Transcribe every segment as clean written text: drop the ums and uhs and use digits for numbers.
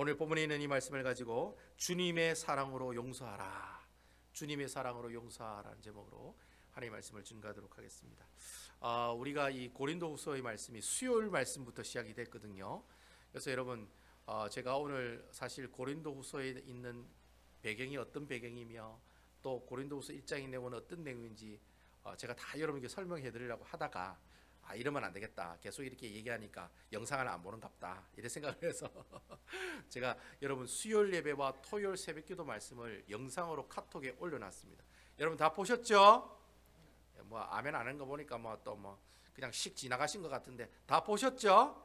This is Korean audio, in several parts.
오늘 본문에 있는 이 말씀을 가지고 주님의 사랑으로 용서하라, 주님의 사랑으로 용서하라는 제목으로 하나님의 말씀을 증거하도록 하겠습니다. 우리가 이 고린도후서의 말씀이 수요일 말씀부터 시작이 됐거든요. 그래서 여러분, 제가 오늘 사실 고린도후서에 있는 배경이 어떤 배경이며 또 고린도후서 1장의 내용은 어떤 내용인지 제가 다 여러분께 설명해 드리려고 하다가 이러면 안 되겠다, 계속 이렇게 얘기하니까 영상을 안 보는갑다, 이런 생각을 해서 제가 여러분 수요일 예배와 토요일 새벽기도 말씀을 영상으로 카톡에 올려놨습니다. 여러분 다 보셨죠? 뭐 아멘 안 하는 거 보니까 그냥 씩 지나가신 것 같은데 다 보셨죠?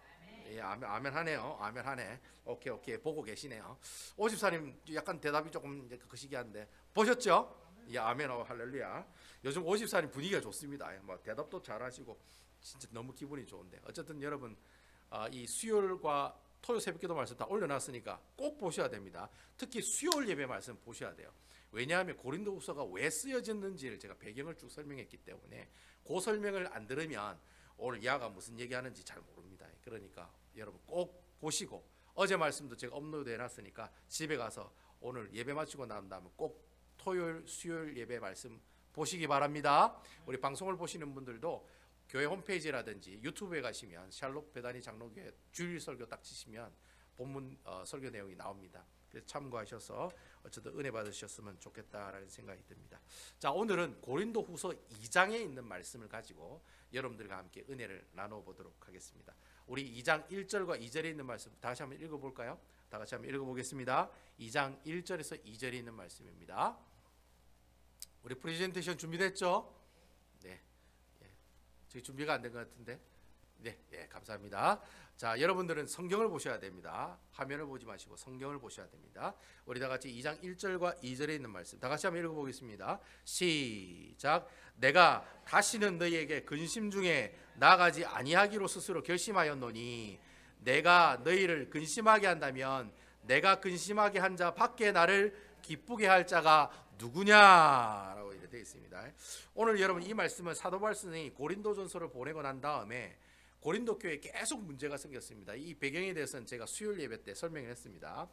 예, 아멘 하네요. 아멘 하네. 오케이 보고 계시네요. 오집사님 약간 대답이 조금 거시기한데 보셨죠? 예, 아멘. 할렐루야. 요즘 오집사님 분위기가 좋습니다. 대답도 잘하시고 진짜 너무 기분이 좋은데, 어쨌든 여러분, 이 수요일과 토요일 새벽기도 말씀 다 올려놨으니까 꼭 보셔야 됩니다. 특히 수요일 예배 말씀 보셔야 돼요. 왜냐하면 고린도후서가 왜 쓰여졌는지를 제가 배경을 쭉 설명했기 때문에 그 설명을 안 들으면 오늘 야가 무슨 얘기하는지 잘 모릅니다. 그러니까 여러분 꼭 보시고, 어제 말씀도 제가 업로드 해놨으니까 집에 가서 오늘 예배 마치고 난 다음에 꼭 토요일 수요일 예배 말씀 보시기 바랍니다. 우리 방송을 보시는 분들도 교회 홈페이지라든지 유튜브에 가시면 샬롯 베다니 장로교회 주일 설교 딱 치시면 본문 설교 내용이 나옵니다. 그래서 참고하셔서 어쨌든 은혜 받으셨으면 좋겠다라는 생각이 듭니다. 자, 오늘은 고린도후서 2장에 있는 말씀을 가지고 여러분들과 함께 은혜를 나눠보도록 하겠습니다. 우리 2장 1절과 2절에 있는 말씀 다시 한번 읽어볼까요? 다 같이 한번 읽어보겠습니다. 2장 1절에서 2절에 있는 말씀입니다. 우리 프레젠테이션 준비됐죠? 네. 저희 준비가 안 된 것 같은데. 네, 감사합니다. 자, 여러분들은 성경을 보셔야 됩니다. 화면을 보지 마시고 성경을 보셔야 됩니다. 우리 다 같이 2장 1절과 2절에 있는 말씀 다 같이 한번 읽어보겠습니다. 시작. 내가 다시는 너희에게 근심 중에 나아가지 아니하기로 스스로 결심하였노니 내가 너희를 근심하게 한다면 내가 근심하게 한 자 밖에 나를 기쁘게 할 자가 누구냐라고 이렇게 되어 있습니다. 오늘 여러분 이 말씀은 사도 바울이 고린도전서를 보내고 난 다음에 고린도 교회에 계속 문제가 생겼습니다. 이 배경에 대해서는 제가 수요일 예배 때 설명을 했습니다.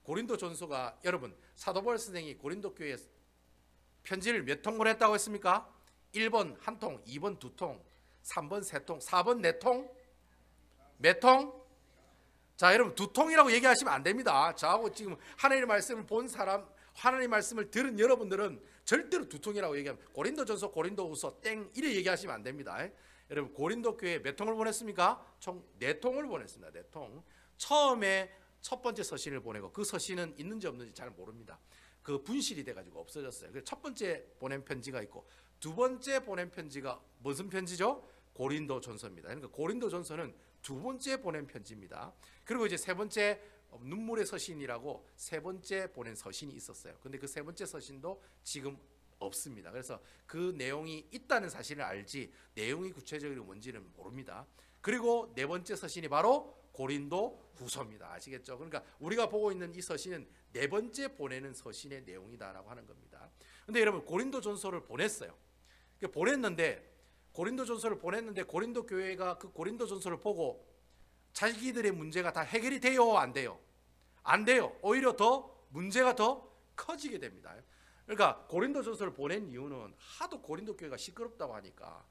고린도전서가 여러분 사도 바울 선생이 고린도 교회에 편지를 몇 통 보냈다고 했습니까? 1번 한 통, 2번 두 통, 3번 세 통, 4번 네 통? 몇 통? 자, 여러분 두 통이라고 얘기하시면 안 됩니다. 저하고 지금 하나님의 말씀을 본 사람, 하나님의 말씀을 들은 여러분들은 절대로 두 통이라고 얘기하면 고린도전서, 고린도후서 땡 이래 얘기하시면 안 됩니다. 여러분 고린도 교회에 몇 통을 보냈습니까? 총 4통을 보냈습니다. 4통. 처음에 첫 번째 서신을 보내고 그 서신은 있는지 없는지 잘 모릅니다. 그 분실이 돼가지고 없어졌어요. 그래서 첫 번째 보낸 편지가 있고 두 번째 보낸 편지가 무슨 편지죠? 고린도전서입니다. 그러니까 고린도전서는 두 번째 보낸 편지입니다. 그리고 이제 세 번째 눈물의 서신이라고 세 번째 보낸 서신이 있었어요. 근데 그 세 번째 서신도 지금 없습니다. 그래서 그 내용이 있다는 사실을 알지 내용이 구체적으로 뭔지는 모릅니다. 그리고 네 번째 서신이 바로 고린도후서입니다. 아시겠죠? 그러니까 우리가 보고 있는 이 서신은 네 번째 보내는 서신의 내용이다라고 하는 겁니다. 근데 여러분 고린도전서를 보냈어요. 고린도전서를 보냈는데 고린도 교회가 그 고린도전서를 보고 자기들의 문제가 다 해결이 돼요? 안 돼요? 안 돼요. 오히려 더 문제가 더 커지게 됩니다. 그러니까 고린도전서를 보낸 이유는 하도 고린도 교회가 시끄럽다고 하니까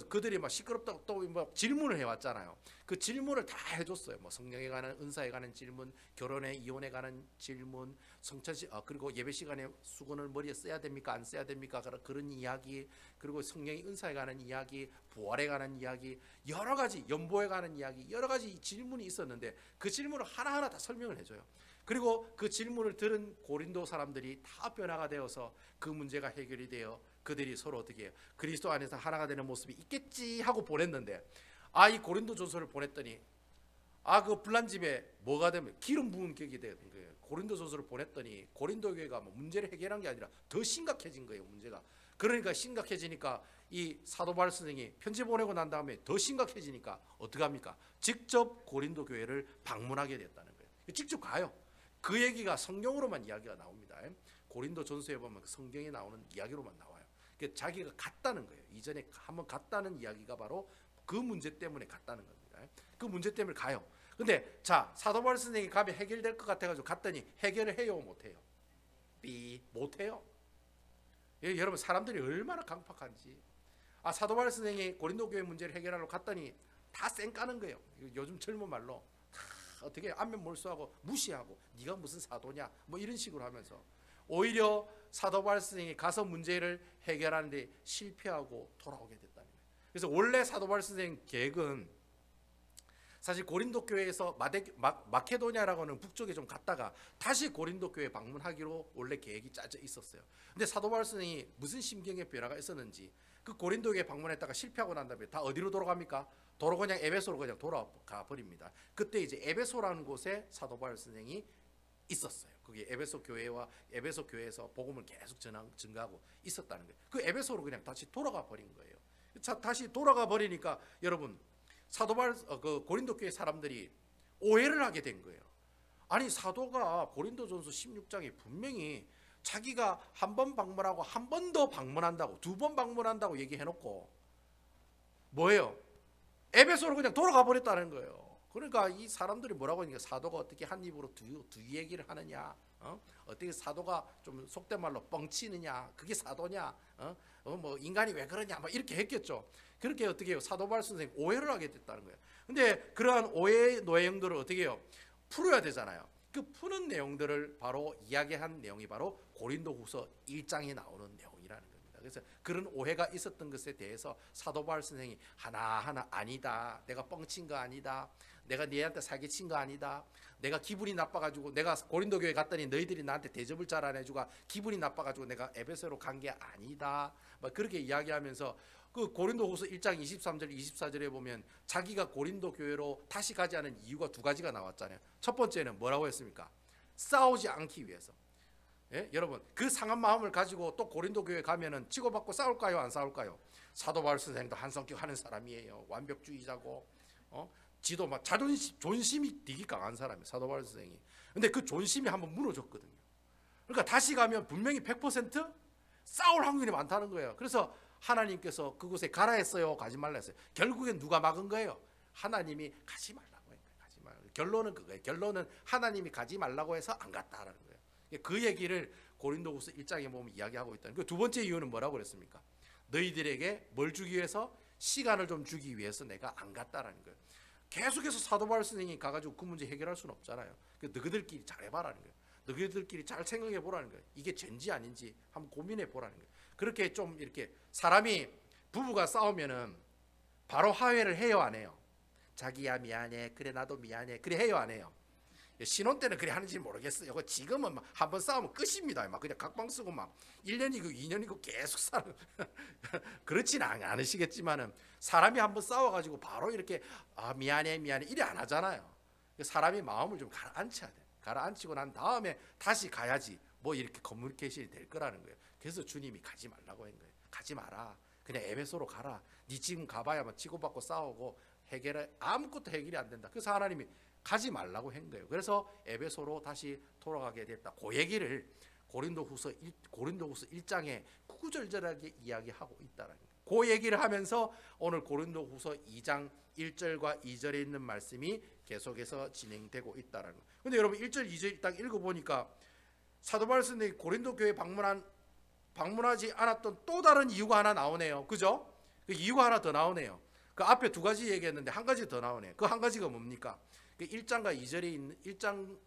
그들이 막 시끄럽다고 또 질문을 해왔잖아요. 그 질문을 다 해줬어요. 성령에 관한, 은사에 관한 질문, 결혼에 이혼에 관한 질문, 그리고 예배 시간에 수건을 머리에 써야 됩니까, 안 써야 됩니까, 그런 이야기, 그리고 성령의 은사에 관한 이야기, 부활에 관한 이야기, 여러 가지 연보에 관한 이야기, 여러 가지 질문이 있었는데 그 질문을 하나하나 다 설명을 해줘요. 그리고 그 질문을 들은 고린도 사람들이 다 변화가 되어서 그 문제가 해결이 되어 그들이 서로 어떻게 해요? 그리스도 안에서 하나가 되는 모습이 있겠지 하고 보냈는데 이 고린도전서를 보냈더니 그 불난집에 뭐가 되면 기름 부은 격이 되는 거예요. 고린도전서를 보냈더니 고린도 교회가 문제를 해결한 게 아니라 더 심각해진 거예요. 문제가. 그러니까 심각해지니까 이 사도 바울 선생이 편지 보내고 난 다음에 더 심각해지니까 어떡합니까? 직접 고린도 교회를 방문하게 됐다는 거예요. 직접 가요. 그 얘기가 성경으로만 이야기가 나옵니다. 고린도전서에 보면 성경에 나오는 이야기로만 나와요. 자기가 갔다는 거예요. 이전에 한번 갔다는 이야기가 바로 그 문제 때문에 갔다는 겁니다. 그 문제 때문에 가요. 근데 자, 사도 바울 선생이 가면 해결될 것 같아가지고 갔더니 해결을 해요, 못해요? 못해요. 여러분, 사람들이 얼마나 강팍한지. 사도 바울 선생이 고린도 교회 문제를 해결하러 갔더니 다 쌩까는 거예요. 요즘 젊은 말로 다 어떻게 안면 몰수하고 무시하고 네가 무슨 사도냐 뭐 이런 식으로 하면서 오히려 사도 바울 선생이 가서 문제를 해결하는데 실패하고 돌아오게 됐다는 거예요. 그래서 원래 사도 바울 선생 계획은 사실 고린도 교회에서 마케도냐라고 하는 북쪽에 좀 갔다가 다시 고린도 교회 방문하기로 원래 계획이 짜져 있었어요. 근데 사도 바울 선생이 무슨 심경의 변화가 있었는지 그 고린도 교회 방문했다가 실패하고 난 다음에 다 어디로 돌아갑니까? 도로 그냥 에베소로 그냥 돌아가 버립니다. 그때 이제 에베소라는 곳에 사도 바울 선생이 있었어요. 그게 에베소 교회에서 복음을 계속 증가하고 있었다는 거예요. 그 에베소로 그냥 다시 돌아가 버린 거예요. 자, 다시 돌아가 버리니까 여러분, 사도 바울 그 고린도 교회 사람들이 오해를 하게 된 거예요. 아니, 사도가 고린도전서 16장에 분명히 자기가 한 번 방문하고 한 번 더 방문한다고, 두 번 방문한다고 얘기해놓고 뭐예요? 에베소로 그냥 돌아가 버렸다는 거예요. 그러니까 이 사람들이 뭐라고 하니까 사도가 어떻게 한 입으로 두 얘기를 하느냐, 어떻게 사도가 좀 속된 말로 뻥치느냐, 그게 사도냐, 뭐 인간이 왜 그러냐, 막 이렇게 했겠죠. 그렇게 어떻게 해요? 사도 바울 선생님 오해를 하게 됐다는 거예요. 근데 그러한 오해의 내용들을 어떻게 해요? 풀어야 되잖아요. 그 푸는 내용들을 바로 이야기한 내용이 바로 고린도후서 1장에 나오는 내용이라는 겁니다. 그래서 그런 오해가 있었던 것에 대해서 사도 바울 선생이 하나하나 아니다, 내가 뻥친 거 아니다, 내가 너희한테 사기친 거 아니다, 내가 기분이 나빠가지고 내가 고린도 교회 갔더니 너희들이 나한테 대접을 잘 안 해주고 기분이 나빠가지고 내가 에베소로 간 게 아니다, 막 그렇게 이야기하면서 그 고린도후서 1장 23절 24절에 보면 자기가 고린도 교회로 다시 가지 않은 이유가 두 가지가 나왔잖아요. 첫 번째는 뭐라고 했습니까? 싸우지 않기 위해서. 예? 여러분, 그 상한 마음을 가지고 또 고린도 교회 가면은 치고받고 싸울까요, 안 싸울까요? 사도 바울 선생도 한 성격 하는 사람이에요. 완벽주의자고, 지도 막 존심이 되게 강한 사람이에요, 사도 바울 선생이. 근데 그 존심이 한번 무너졌거든요. 그러니까 다시 가면 분명히 100% 싸울 확률이 많다는 거예요. 그래서 하나님께서 그곳에 가라 했어요, 가지 말라 했어요? 결국엔 누가 막은 거예요? 하나님이 가지 말라고 한 거예요. 가지 말라고. 결론은 그거예요. 결론은 하나님이 가지 말라고 해서 안 갔다라는 거예요. 그 얘기를 고린도후서 1장에 보면 이야기하고 있다는 거예요. 두 번째 이유는 뭐라고 그랬습니까? 너희들에게 뭘 주기 위해서? 시간을 좀 주기 위해서 내가 안 갔다라는 거예요. 계속해서 사도 바울 선생이 가가지고 그 문제 해결할 수는 없잖아요. 너희들끼리 잘해봐라는 거예요. 너희들끼리 잘 생각해 보라는 거예요. 이게 죄인지 아닌지 한번 고민해 보라는 거예요. 그렇게 좀 이렇게 사람이 부부가 싸우면은 바로 화해를 해요, 안 해요? 자기야 미안해, 그래 나도 미안해, 그래 해요, 안 해요? 신혼 때는 그래 하는지 모르겠어요. 지금은 한번 싸우면 끝입니다. 막 그냥 각방 쓰고 막 1년이고 2년이고 계속 사는 그렇지는 않으시겠지만은 사람이 한번 싸워가지고 바로 이렇게 미안해 미안해 이래 안 하잖아요. 사람이 마음을 좀 가라앉혀야 돼. 가라앉히고 난 다음에 다시 가야지 뭐 이렇게 커뮤니케이션이 될 거라는 거예요. 그래서 주님이 가지 말라고 한 거예요. 가지 마라. 그냥 에베소로 가라. 네 지금 가봐야 막 치고받고 싸우고 해결해 아무것도 해결이 안 된다. 그래서 하나님이 가지 말라고 한 거예요. 그래서 에베소로 다시 돌아가게 됐다. 그 얘기를 고린도후서 1장에 구구절절하게 이야기하고 있다는 거예요. 그 얘기를 하면서 오늘 고린도후서 2장 1절과 2절에 있는 말씀이 계속해서 진행되고 있다는 거예요. 근데 여러분 1절 2절 딱 읽어보니까 사도 바울 선생이 고린도 교회 방문하지 않았던 또 다른 이유가 하나 나오네요. 그죠? 그 이유가 하나 더 나오네요. 그 앞에 두 가지 얘기했는데 한 가지 더 나오네요. 그 한 가지가 뭡니까? 그 1장과 2절에 있는 2장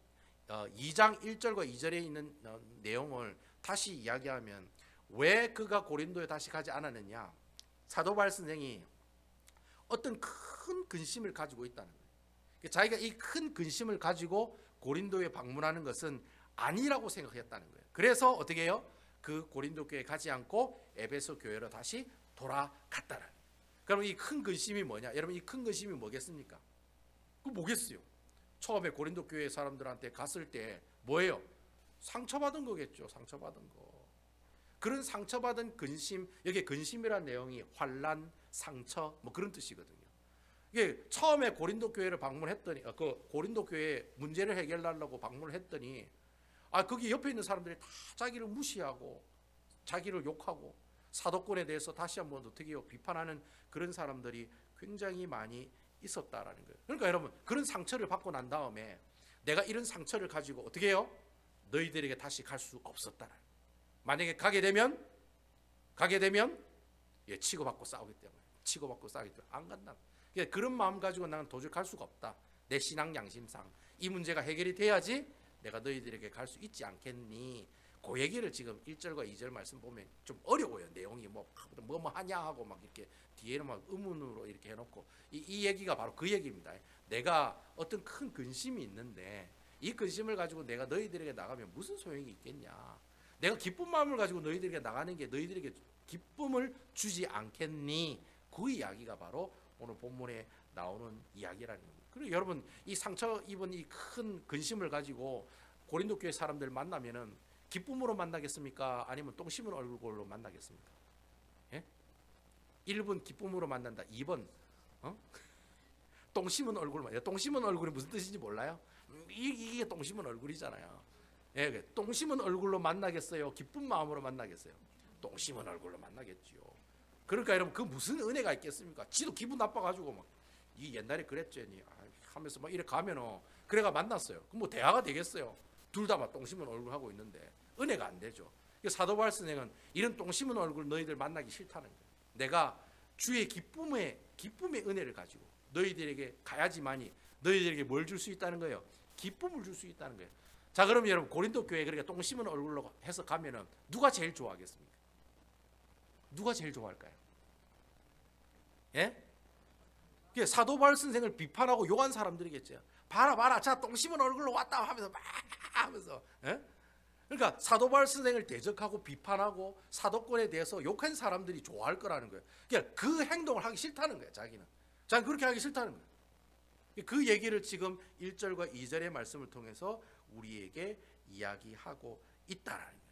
1절과 2절에 있는 내용을 다시 이야기하면 왜 그가 고린도에 다시 가지 않았느냐? 사도 바울 선생이 어떤 큰 근심을 가지고 있다는 거예요. 자기가 이 큰 근심을 가지고 고린도에 방문하는 것은 아니라고 생각했다는 거예요. 그래서 어떻게 해요? 그 고린도 교회에 가지 않고 에베소 교회로 다시 돌아갔다는 거예요. 그럼 이 큰 근심이 뭐냐? 여러분 이 큰 근심이 뭐겠습니까? 그 뭐겠어요? 처음에 고린도 교회 사람들한테 갔을 때 뭐예요? 상처받은 거겠죠. 상처받은 거. 그런 상처받은 근심, 여기 근심이라는 내용이 환난, 상처 뭐 그런 뜻이거든요. 이게 처음에 고린도 교회를 방문했더니 그 고린도 교회 문제를 해결하려고 방문을 했더니 거기 옆에 있는 사람들이 다 자기를 무시하고 자기를 욕하고 사도권에 대해서 다시 한번 어떻게 해요? 비판하는 그런 사람들이 굉장히 많이 있었다라는 거예요. 그러니까 여러분, 그런 상처를 받고 난 다음에 내가 이런 상처를 가지고 어떻게 해요? 너희들에게 다시 갈 수 없었다라. 만약에 가게 되면 예, 치고받고 싸우기 때문에 안 간다. 그러니까 그런 마음 가지고 나는 도저히 갈 수가 없다. 내 신앙 양심상 이 문제가 해결이 돼야지 내가 너희들에게 갈 수 있지 않겠니? 그 얘기를 지금 1절과 2절 말씀 보면 좀 어려워요. 내용이 뭐 하냐 하고 막 이렇게 뒤에는 막 의문으로 이렇게 해놓고 이 얘기가 바로 그 얘기입니다. 내가 어떤 큰 근심이 있는데 이 근심을 가지고 내가 너희들에게 나가면 무슨 소용이 있겠냐? 내가 기쁜 마음을 가지고 너희들에게 나가는 게 너희들에게 기쁨을 주지 않겠니? 그 이야기가 바로 오늘 본문에 나오는 이야기라는 겁니다. 그리고 여러분, 이 상처 입은 이 큰 근심을 가지고 고린도 교회 사람들 만나면은 기쁨으로 만나겠습니까? 아니면 똥 씹은 얼굴로 만나겠습니까? 예? 1번 기쁨으로 만난다. 2번 똥 씹은 얼굴만. 똥 씹은 얼굴이 무슨 뜻인지 몰라요? 이게 똥 씹은 얼굴이잖아요. 예, 똥 씹은 얼굴로 만나겠어요? 기쁜 마음으로 만나겠어요? 똥 씹은 얼굴로 만나겠지요. 그러니까 여러분, 그 무슨 은혜가 있겠습니까? 지도 기분 나빠가지고 막 이 옛날에 그랬죠니 하면서 막 이래 가면은 그래가 만났어요. 그럼 뭐 대화가 되겠어요? 둘 다 막 똥 씹은 얼굴 하고 있는데 은혜가 안 되죠. 사도 바울 선생은 이런 똥 씹은 얼굴 너희들 만나기 싫다는 거예요. 내가 주의 기쁨의 은혜를 가지고 너희들에게 가야지만이 너희들에게 뭘 줄 수 있다는 거예요? 기쁨을 줄 수 있다는 거예요. 자, 그러면 여러분, 고린도 교회 그렇게 똥 씹은 얼굴로 해서 가면은 누가 제일 좋아하겠습니까? 누가 제일 좋아할까요? 예? 사도 바울 선생을 비판하고 욕한 사람들이겠죠. 봐라, 자, 똥 씹은 얼굴로 왔다 하면서 막 하면서. 예? 그러니까 사도 바울 선생을 대적하고 비판하고 사도권에 대해서 욕한 사람들이 좋아할 거라는 거예요. 그러니까 그 행동을 하기 싫다는 거예요. 자기는 그렇게 하기 싫다는 거예요. 그 얘기를 지금 1절과 2절의 말씀을 통해서 우리에게 이야기하고 있다라는 거예요.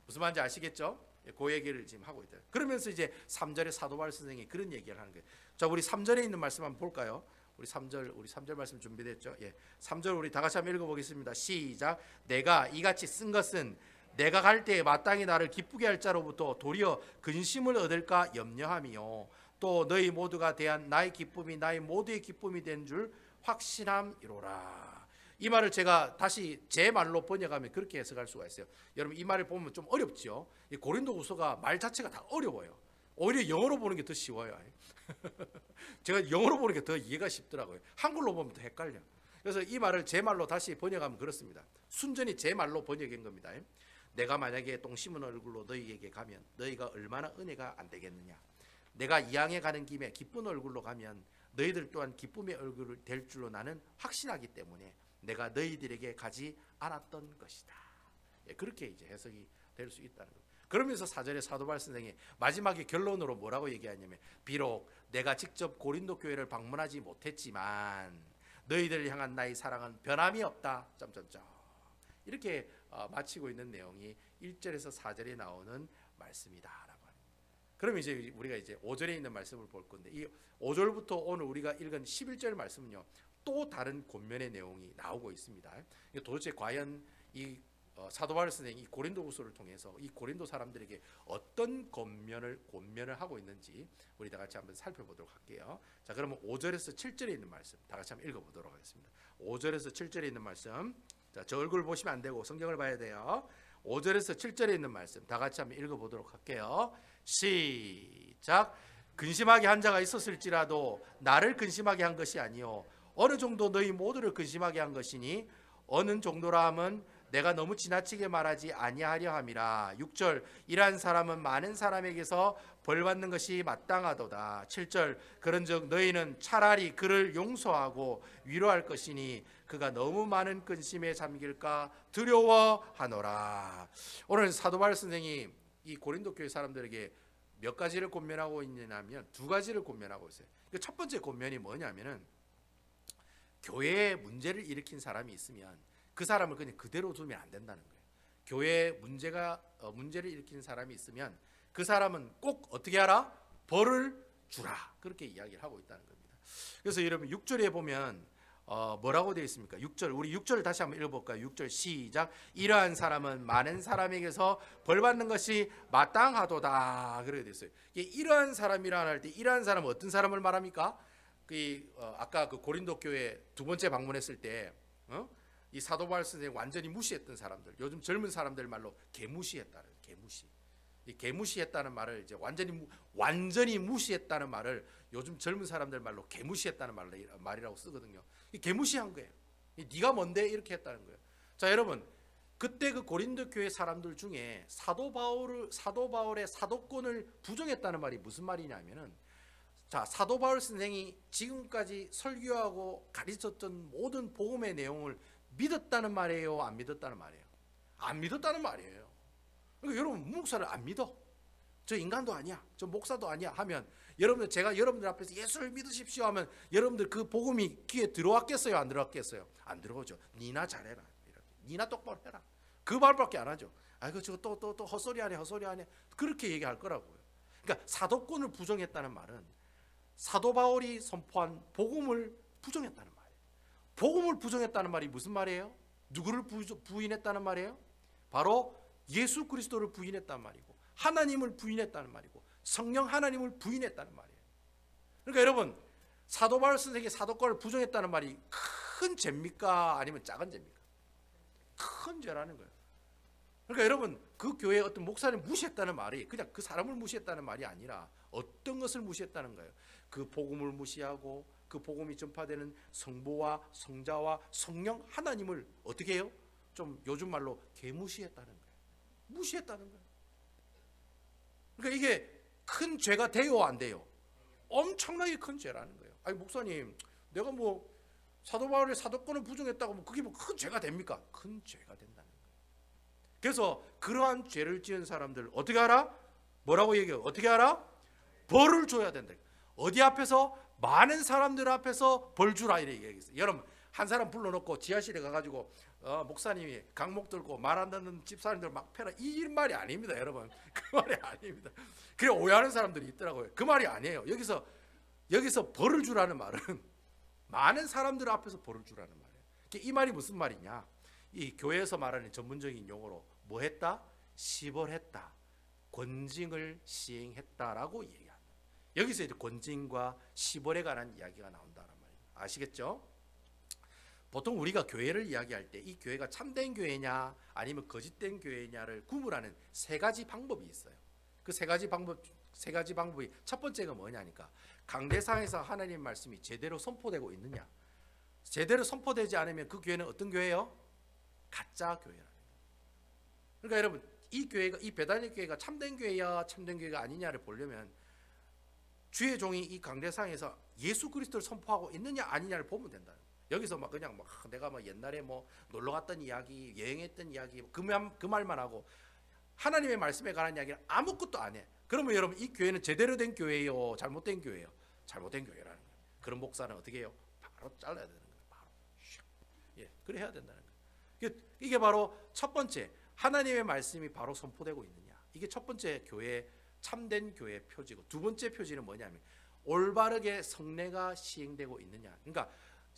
무슨 말인지 아시겠죠? 그 얘기를 지금 하고 있다. 그러면서 이제 3절에 사도 바울 선생이 그런 얘기를 하는 거예요. 자, 우리 3절에 있는 말씀 한번 볼까요? 우리 3절 말씀 준비됐죠? 예. 3절 우리 다 같이 한번 읽어 보겠습니다. 시작. 내가 이같이 쓴 것은 내가 갈 때에 마땅히 나를 기쁘게 할 자로부터 도리어 근심을 얻을까 염려함이요. 또 너희 모두가 대한 나의 기쁨이 나의 모두의 기쁨이 된 줄 확신함이로라. 이 말을 제가 다시 제 말로 번역하면 그렇게 해석할 수가 있어요. 여러분, 이 말을 보면 좀 어렵죠. 이 고린도후서가 말 자체가 다 어려워요. 오히려 영어로 보는 게 더 쉬워요. 제가 영어로 보는 게 더 이해가 쉽더라고요. 한글로 보면 더 헷갈려. 그래서 이 말을 제 말로 다시 번역하면 그렇습니다. 순전히 제 말로 번역한 겁니다. 내가 만약에 똥 씹은 얼굴로 너희에게 가면 너희가 얼마나 은혜가 안 되겠느냐. 내가 이항에 가는 김에 기쁜 얼굴로 가면 너희들 또한 기쁨의 얼굴을 될 줄로 나는 확신하기 때문에 내가 너희들에게 가지 않았던 것이다. 예, 그렇게 이제 해석이 될 수 있다는 겁니다. 그러면서 4절에 사도 바울 선생이 마지막에 결론으로 뭐라고 얘기하냐면 비록 내가 직접 고린도 교회를 방문하지 못했지만 너희들을 향한 나의 사랑은 변함이 없다. 이렇게 마치고 있는 내용이 1절에서 4절에 나오는 말씀이다라고 합니다. 그러면 이제 우리가 이제 5절에 있는 말씀을 볼 건데 이 5절부터 오늘 우리가 읽은 11절 말씀은요. 또 다른 권면의 내용이 나오고 있습니다. 도대체 과연 이 사도 바울 선생이 고린도후서를 통해서 이 고린도 사람들에게 어떤 권면을 하고 있는지 우리 다 같이 한번 살펴보도록 할게요. 자, 그러면 5절에서 7절에 있는 말씀 다 같이 한번 읽어보도록 하겠습니다. 5절에서 7절에 있는 말씀, 자, 저 얼굴 보시면 안 되고 성경을 봐야 돼요. 5절에서 7절에 있는 말씀 다 같이 한번 읽어보도록 할게요. 시작. 근심하게 한 자가 있었을지라도 나를 근심하게 한 것이 아니요 어느 정도 너희 모두를 근심하게 한 것이니 어느 정도라 함은 내가 너무 지나치게 말하지 아니하려 함이라. 6절 이러한 사람은 많은 사람에게서 벌받는 것이 마땅하도다. 7절 그런즉 너희는 차라리 그를 용서하고 위로할 것이니 그가 너무 많은 근심에 잠길까 두려워하노라. 오늘 사도 바울 선생이 이 고린도 교회 사람들에게 몇 가지를 권면하고 있냐면 두 가지를 권면하고 있어요. 첫 번째 권면이 뭐냐면은 교회에 문제를 일으킨 사람이 있으면 그 사람을 그냥 그대로 두면 안 된다는 거예요. 교회에 문제를 일으킨 사람이 있으면 그 사람은 꼭 어떻게 하라? 벌을 주라. 그렇게 이야기를 하고 있다는 겁니다. 그래서 여러분 6절에 보면 뭐라고 되어 있습니까? 6절, 우리 6절 다시 한번 읽어볼까요? 6절 시작. 이러한 사람은 많은 사람에게서 벌받는 것이 마땅하도다. 그렇게 되어 있어요. 이러한 사람이라 할 때 이러한 사람은 어떤 사람을 말합니까? 아까 그 고린도 교회 두 번째 방문했을 때 이 사도 바울 선생님 완전히 무시했던 사람들, 요즘 젊은 사람들 말로 개무시했다는, 개무시. 이 개무시했다는 말을 이제 완전히 무시했다는 말을 요즘 젊은 사람들 말로 개무시했다는 말이라고 쓰거든요. 이 개무시한 거예요. 네가 뭔데 이렇게 했다는 거예요. 자, 여러분, 그때 그 고린도 교회 사람들 중에 사도 바울의 사도권을 부정했다는 말이 무슨 말이냐면은, 자, 사도 바울 선생이 지금까지 설교하고 가르쳤던 모든 복음의 내용을 믿었다는 말이에요, 안 믿었다는 말이에요? 안 믿었다는 말이에요. 그러니까 여러분, 목사를 안 믿어, 저 인간도 아니야, 저 목사도 아니야 하면, 제가 여러분들 앞에서 예수를 믿으십시오 하면 여러분들 그 복음이 귀에 들어왔겠어요, 안 들어왔겠어요? 안 들어오죠. 니나 잘해라, 니나 똑바로 해라, 그 말밖에 안 하죠. 아이고 저거 또 헛소리 하네, 헛소리 하네, 그렇게 얘기할 거라고요. 그러니까 사도권을 부정했다는 말은 사도 바울이 선포한 복음을 부정했다는 말이에요. 복음을 부정했다는 말이 무슨 말이에요? 누구를 부인했다는 말이에요? 바로 예수 그리스도를 부인했다는 말이고, 하나님을 부인했다는 말이고, 성령 하나님을 부인했다는 말이에요. 그러니까 여러분, 사도 바울 선생의 사도권을 부정했다는 말이 큰 죄입니까? 아니면 작은 죄입니까? 큰 죄라는 거예요. 그러니까 여러분, 그 교회의 어떤 목사를 무시했다는 말이 그냥 그 사람을 무시했다는 말이 아니라 어떤 것을 무시했다는 거예요? 그 복음을 무시하고 그 복음이 전파되는 성부와 성자와 성령 하나님을 어떻게 해요? 좀 요즘 말로 개무시했다는 거예요. 무시했다는 거예요. 그러니까 이게 큰 죄가 돼요, 안 돼요? 엄청나게 큰 죄라는 거예요. 아니 목사님, 내가 뭐 사도 바울의 사도권을 부정했다고 뭐 그게 뭐 큰 죄가 됩니까? 큰 죄가 된다는 거예요. 그래서 그러한 죄를 지은 사람들 어떻게 하라? 뭐라고 얘기해요? 어떻게 하라? 벌을 줘야 된다. 어디 앞에서? 많은 사람들 앞에서 벌 주라 이렇게 얘기했어요. 여러분, 한 사람 불러놓고 지하실에 가가지고 목사님이 강목 들고 말 안 듣는 집사람들 막 패라, 이 말이 아닙니다, 여러분. 그 말이 아닙니다. 그래 오해하는 사람들이 있더라고요. 그 말이 아니에요. 여기서 벌을 주라는 말은 많은 사람들 앞에서 벌을 주라는 말이에요. 이 말이 무슨 말이냐? 이 교회에서 말하는 전문적인 용어로 뭐 했다? 시벌했다, 권징을 시행했다라고 얘기합니다. 여기서 이제 권징과 시벌에 관한 이야기가 나온다는 말이에요. 아시겠죠? 보통 우리가 교회를 이야기할 때 이 교회가 참된 교회냐 아니면 거짓된 교회냐를 구분하는 세 가지 방법이 있어요. 그 세 가지 방법이 첫 번째가 뭐냐니까, 강대상에서 하나님 말씀이 제대로 선포되고 있느냐. 제대로 선포되지 않으면 그 교회는 어떤 교회예요? 가짜 교회라는 거예요. 그러니까 여러분, 이 베다니 교회가 참된 교회야 참된 교회가 아니냐를 보려면 주의 종이 이 강대상에서 예수 그리스도를 선포하고 있느냐 아니냐를 보면 된다. 여기서 막 그냥 내가 옛날에 놀러 갔던 이야기, 여행했던 이야기 그 말만 하고 하나님의 말씀에 관한 이야기를 아무것도 안 해. 그러면 여러분, 이 교회는 제대로 된 교회예요, 잘못된 교회예요? 잘못된 교회라는 거예요. 그런 목사는 어떻게 해요? 바로 잘라야 되는 거예요. 바로. 그래 해야 된다는 거예요. 이게 바로 첫 번째, 하나님의 말씀이 바로 선포되고 있느냐. 이게 첫 번째 교회, 참된 교회의 표지고, 두 번째 표지는 뭐냐면 올바르게 성례가 시행되고 있느냐. 그러니까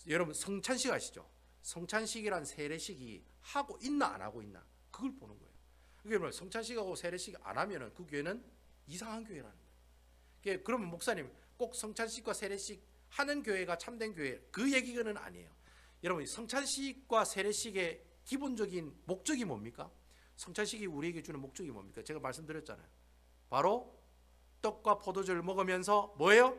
여러분, 성찬식 아시죠? 성찬식이란 세례식이 하고 있나 안 하고 있나, 그걸 보는 거예요. 그게 성찬식하고 세례식 안 하면은 그 교회는 이상한 교회라는 거예요. 그러면 목사님, 꼭 성찬식과 세례식 하는 교회가 참된 교회, 그 얘기는 아니에요. 여러분, 성찬식과 세례식의 기본적인 목적이 뭡니까? 성찬식이 우리에게 주는 목적이 뭡니까? 제가 말씀드렸잖아요. 바로 떡과 포도주를 먹으면서 뭐예요?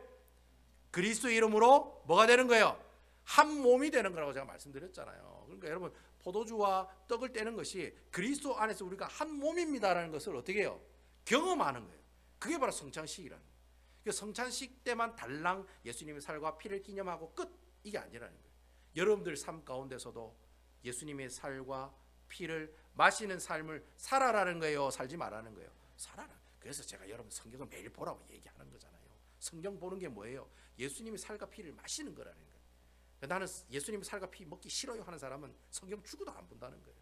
그리스도 이름으로 뭐가 되는 거예요? 한 몸이 되는 거라고 제가 말씀드렸잖아요. 그러니까 여러분, 포도주와 떡을 떼는 것이 그리스도 안에서 우리가 한 몸입니다라는 것을 어떻게 해요? 경험하는 거예요. 그게 바로 성찬식이라는 거예요. 성찬식 때만 달랑 예수님의 살과 피를 기념하고 끝, 이게 아니라는 거예요. 여러분들 삶 가운데서도 예수님의 살과 피를 마시는 삶을 살아라는 거예요, 살지 말라는 거예요? 살아라. 그래서 제가 여러분 성경을 매일 보라고 얘기하는 거잖아요. 성경 보는 게 뭐예요? 예수님의 살과 피를 마시는 거라는 거예요. 나는 예수님의 살과 피 먹기 싫어요 하는 사람은 성경 죽어도 안 본다는 거예요.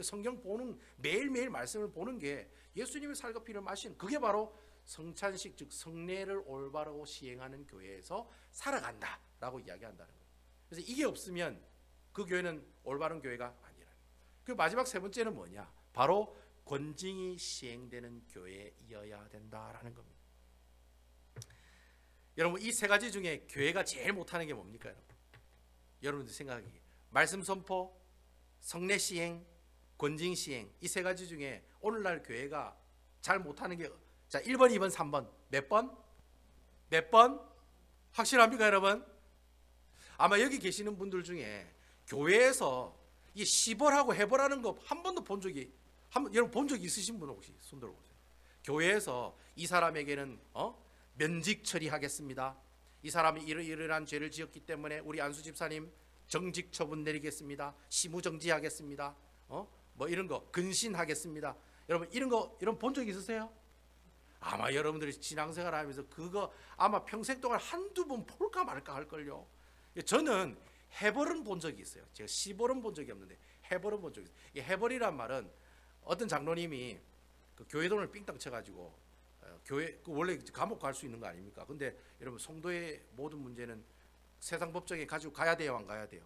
성경 보는, 매일매일 말씀을 보는 게 예수님의 살과 피를 마시는, 그게 바로 성찬식, 즉 성례를 올바르고 시행하는 교회에서 살아간다라고 이야기한다는 거예요. 그래서 이게 없으면 그 교회는 올바른 교회가 아니라. 그 마지막 세 번째는 뭐냐? 바로 권징이 시행되는 교회이어야 된다라는 겁니다. 여러분 이 세 가지 중에 교회가 제일 못하는 게 뭡니까? 여러분들 생각하기에 말씀 선포, 성례 시행, 권징 시행 이 세 가지 중에 오늘날 교회가 잘 못하는 게 자 1번, 2번, 3번 몇 번? 몇 번? 확실합니까 여러분? 아마 여기 계시는 분들 중에 교회에서 이 시벌하고 해벌하는 거 한 번도 본 적이 여러분 본 적 있으신 분 혹시 손 들어보세요. 교회에서 이 사람에게는 면직 처리하겠습니다. 이 사람이 이러한 죄를 지었기 때문에 우리 안수 집사님 정직 처분 내리겠습니다. 시무 정지하겠습니다. 뭐 이런 거 근신하겠습니다. 여러분 이런 거 본 적 있으세요? 아마 여러분들이 신앙생활 하면서 그거 아마 평생 동안 한두 번 볼까 말까 할걸요. 저는 해벌은 본 적이 있어요. 제가 시벌은 본 적이 없는데 해벌은 본 적이 있어요. 이 해벌이란 말은 어떤 장로님이 그 교회 돈을 삥땅 쳐가지고 교회 원래 감옥 갈 수 있는 거 아닙니까? 근데 여러분 성도의 모든 문제는 세상 법정에 가지고 가야 돼요, 안 가야 돼요?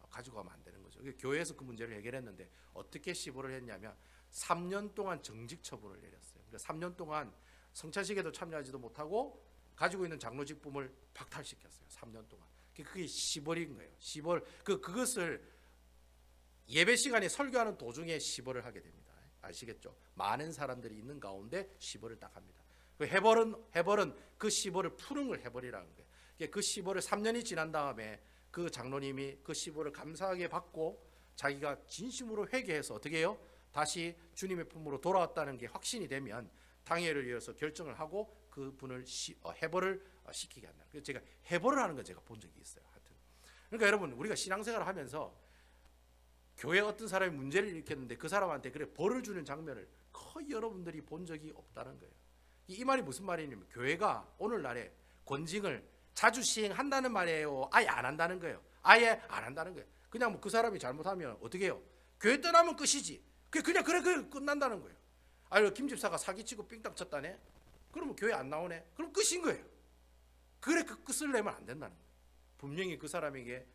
가지고 가면 안 되는 거죠. 교회에서 그 문제를 해결했는데 어떻게 시벌을 했냐면 3년 동안 정직 처분을 내렸어요. 그러니까 3년 동안 성찬식에도 참여하지도 못하고 가지고 있는 장로 직분을 박탈시켰어요. 3년 동안. 그게 시벌인 거예요. 시벌 그것을 예배 시간에 설교하는 도중에 시벌을 하게 됩니다. 아시겠죠? 많은 사람들이 있는 가운데 시벌을 딱 합니다. 그 해벌은 그 시벌을 푸는 걸 해벌이라는 거예요. 그 시벌을 3년이 지난 다음에 그 장로님이 그 시벌을 감사하게 받고 자기가 진심으로 회개해서 어떻게 해요? 다시 주님의 품으로 돌아왔다는 게 확신이 되면 당회를 이어서 결정을 하고 그분을 해벌을 시키게 한다. 그래서 제가 해벌을 하는 거 제가 본 적이 있어요. 하여튼. 그러니까 여러분 우리가 신앙생활을 하면서 교회 어떤 사람이 문제를 일으켰는데 그 사람한테 그래 벌을 주는 장면을 거의 여러분들이 본 적이 없다는 거예요. 이 말이 무슨 말이냐면 교회가 오늘날에 권징을 자주 시행한다는 말이에요? 아예 안 한다는 거예요? 아예 안 한다는 거예요. 그냥 뭐 그 사람이 잘못하면 어떻게 해요? 교회 떠나면 끝이지. 그냥 그래 끝난다는 거예요. 아니 김 집사가 사기치고 삥땅 쳤다네? 그러면 교회 안 나오네? 그럼 끝인 거예요. 그래 그 끝을 내면 안 된다는 거예요. 분명히 그 사람에게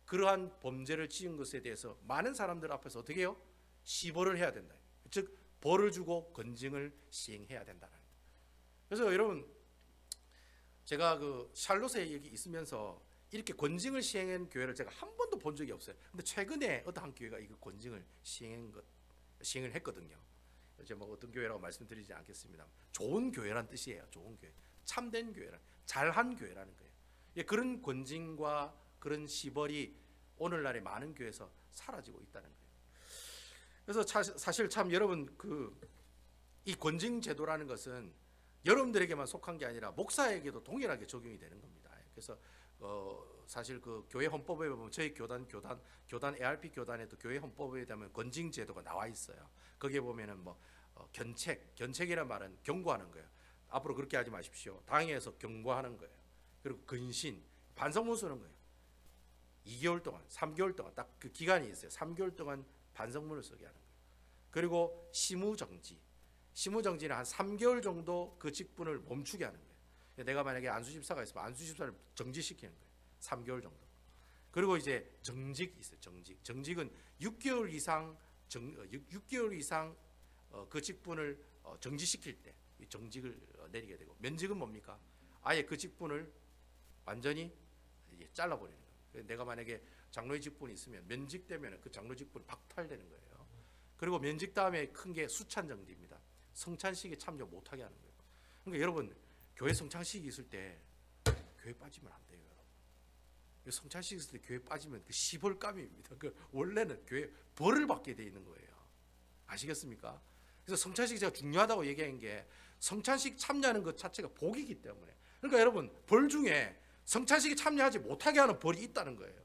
그러한 범죄를 지은 것에 대해서 많은 사람들 앞에서 어떻게 해요? 시벌을 해야 된다. 즉 벌을 주고 권징을 시행해야 된다는 거예요. 그래서 여러분 제가 그 샬롯에 여기 있으면서 이렇게 권징을 시행한 교회를 제가 한 번도 본 적이 없어요. 근데 최근에 어떤 한 교회가 이거 권징을 시행을 했거든요. 이제 뭐 어떤 교회라고 말씀드리지 않겠습니다. 좋은 교회란 뜻이에요. 좋은 교회, 참된 교회란, 잘한 교회라는 거예요. 그런 권징과 그런 시벌이 오늘날의 많은 교회에서 사라지고 있다는 거예요. 그래서 사실 참 여러분 이 권징 제도라는 것은 여러분들에게만 속한 게 아니라 목사에게도 동일하게 적용이 되는 겁니다. 그래서 사실 그 교회 헌법에 보면 저희 교단 ARP 교단에도 교회 헌법에 대한 권징 제도가 나와 있어요. 거기에 보면은 뭐 견책이란 말은 경고하는 거예요. 앞으로 그렇게 하지 마십시오. 당회에서 경고하는 거예요. 그리고 근신, 반성문 쓰는 거예요. 2개월 동안, 3개월 동안 딱 그 기간이 있어요. 3개월 동안 반성문을 쓰게 하는 거예요. 그리고 시무정지는 한 3개월 정도 그 직분을 멈추게 하는 거예요. 내가 만약에 안수집사가 있으면 안수집사를 정지시키는 거예요. 3개월 정도. 그리고 이제 정직이 있어요. 정직은 6개월 이상 그 직분을 정지시킬 때 정직을 내리게 되고, 면직은 뭡니까? 아예 그 직분을 완전히 잘라버리는 거예요. 내가 만약에 장로의 직분이 있으면 면직되면 그 장로 직분이 박탈되는 거예요. 그리고 면직 다음에 큰 게 수찬정지입니다. 성찬식에 참여 못하게 하는 거예요. 그러니까 여러분 교회 성찬식이 있을 때 교회 빠지면 안 돼요. 여러분. 성찬식 있을 때 교회 빠지면 그 시벌감입니다. 원래는 교회 벌을 받게 돼 있는 거예요. 아시겠습니까? 그래서 성찬식이 제가 중요하다고 얘기한 게 성찬식 참여하는 것 자체가 복이기 때문에. 그러니까 여러분 벌 중에 성찬식에 참여하지 못하게 하는 벌이 있다는 거예요.